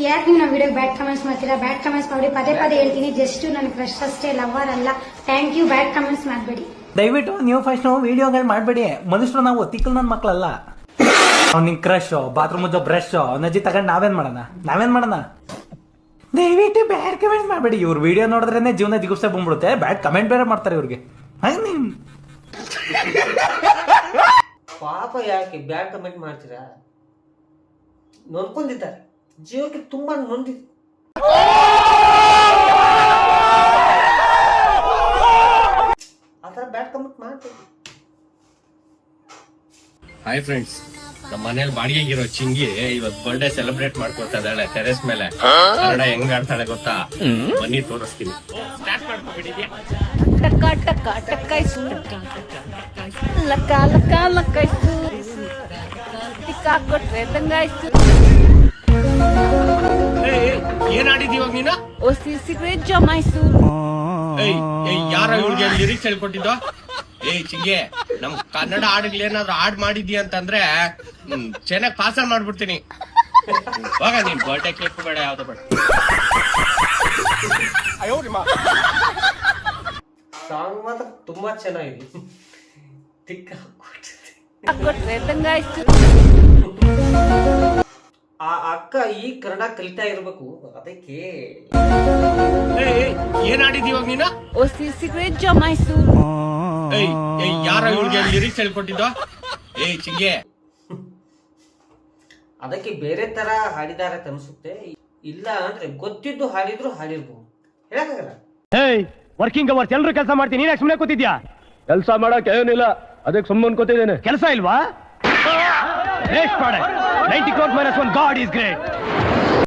ಯಾಕೆ ನೀವು ನಮ್ಮ ವಿಡಿಯೋಗೆ ಬ್ಯಾಡ್ ಕಮೆಂಟ್ಸ್ ಮಾಡ್ತೀರಾ? ಬ್ಯಾಡ್ ಕಮೆಂಟ್ಸ್ ಮಾಡಿ ಪದೇ ಪದೇ ಹೇಳ್ತೀನಿ. ಜಸ್ಟ್ ನನ್ನ ಕ್ರಶ್ ಅಷ್ಟೇ, ಲವರ್ ಅಲ್ಲ. Thank you. ಬ್ಯಾಡ್ ಕಮೆಂಟ್ಸ್ ಮಾಡಬೇಡಿ ದಯವಿಟ್ಟು. ನೀವು ಫಸ್ಟ್ ವಿಡಿಯೋಗಳು ಮಾಡಬೇಡಿ. ಮನುಷ್ಯರು ನಾವು ತಿಕ್ಕಲ್ ನನ್ನ ಮಕ್ಕಳಲ್ಲ. ನಿನ್ ಕ್ರಶ್ ಬಾತ್ರೂಮ್ ಬ್ರಷ್ ನಜ್ಜಿ ತಗೊಂಡ್ ನಾವೇನ್ ಮಾಡೋಣ? ದಯವಿಟ್ಟು ಬ್ಯಾಡ್ ಕಮೆಂಟ್ ಮಾಡಬೇಡಿ. ಇವ್ರ ವಿಡಿಯೋ ನೋಡಿದ್ರೇನೆ ಜೀವನ ದಿಗುಪ್ಸ ಬಂದ್ಬಿಡುತ್ತೆ. ಬ್ಯಾಡ್ ಕಮೆಂಟ್ ಬೇರೆ ಮಾಡ್ತಾರೆ ಇವ್ರಿಗೆ. ಪಾಪ ಯಾಕೆ ಬ್ಯಾಡ್ ಕಮೆಂಟ್ ಮಾಡ್ತೀರಾ? ನೊಂದ್ಕೊಂಡಿದ್ದಾರೆ, ಜೀವಕ್ಕೆ ತುಂಬಾ ನೊಂದಿದೆ. ಆತರ ಬ್ಯಾಡ್ ಕಮೆಂಟ್ ಮಾಡ್ತೀವಿ. ಹಾಯ್ ಫ್ರೆಂಡ್ಸ್, ನಮ್ಮ ಮನೇಲಿ ಬಾಡಿಗೆಗಿರೋ ಚಿಂಗಿ ಇವತ್ ಬರ್ಡೇ ಸೆಲೆಬ್ರೇಟ್ ಮಾಡ್ಕೊಳ್ತಾ ಇದ್ದಾಳೆ ಟೆರೆಸ್ ಮೇಲೆ. ಕನ್ನಡ ಹೆಂಗ್ ಆಡ್ತಾಳೆ ಗೊತ್ತಾ? ಬನ್ನಿ ತೋರಿಸ್ತೀನಿ. ಸ್ಟಾರ್ಟ್ ಮಾಡ್ಕೊಂಡಿದ್ಯಾ? ಟಕ ಟಕ ಟಕಾಯ್ಸು ಲಕ ಲಕ ಲಕಾಯ್ಸು ಟಿಕ್ಕ ಕೊಟ್ರೆ ದಂಗಾಯ್ಸು. ಏನ್ ಆಡಿದ್ ಇವಾಗ ನೀನು? ಒಸಿ ಸಿಗರೇಟ್ ಜಮಾಯ್ಸು. ಯಾರ ಇವ್ರಿಗೆ ಲಿರಿಕ್ಸ್ ಹೇಳ್ಕೊಟ್ಟಿದ್ದು? ಚಿಂಗೆ, ನಮ್ ಕನ್ನಡ ಹಾಡುಗಳೇನಾದ್ರು ಹಾಡ್ ಮಾಡಿದ್ಯ ಅಂತಂದ್ರೆ ಚೆನ್ನಾಗಿ ಪಾಸಲ್ ಮಾಡ್ಬಿಡ್ತೀನಿ. ಹೋಗ ನೀನ್ ಬರ್ಡೇ ಕೇಕ್ ಬೇಡ, ಯಾವ್ದು ಬೇಡ. ಸಾಂಗ್ ಮಾತ್ರ ತುಂಬಾ ಚೆನ್ನಾಗಿದೆ. ತಿಕ್ಕ ಕೊಟ್ರೆ ದಂಗಾಯ್ಸು. ಆ ಅಕ್ಕ ಈ ಕನ್ನಡ ಕಲಿತಾ ಇರ್ಬೇಕು, ಅದಕ್ಕೆ. ಏನ್ ಆಡಿದ್ ಇವಾಗ ನೀನು? ಒಸಿ ಸಿಗರೇಟ್ ಜಮಾಯ್ಸು. ಯಾರ ಇವ್ರಿಗೆ ಲಿರಿಕ್ಸ್ ಹೇಳ್ಕೊಟ್ಟಿದ್ದು? ಚಿಂಗೆ, ಅದಕ್ಕೆ ಬೇರೆ ತರ ಹಾಡಿದಾರೆ ಅನ್ಸುತ್ತೆ. ಇಲ್ಲ ಅಂದ್ರೆ ಗೊತ್ತಿದ್ದು ಹಾಡಿದ್ರು ಹಾಡಿರ್ಬೋದು, ಹೇಳಕ್ಕಾಗಲ್ಲ. ವರ್ಕಿಂಗ್ ಅವರ್ಸ್ ಎಲ್ರು ಕೆಲಸ ಮಾಡ್ತೀನಿ, ನೀನ್ ಸುಮ್ಮನೆ ಕೂತಿದ್ಯಾ? ಕೆಲಸ ಮಾಡಕ್ ಏನಿಲ್ಲ, ಅದಕ್ಕೆ ಸುಮ್ಮನೆ ಕೂತಿದ್ದೇನೆ. ಕೆಲಸ ಇಲ್ವಾ? 90 crores minus 1, God is great.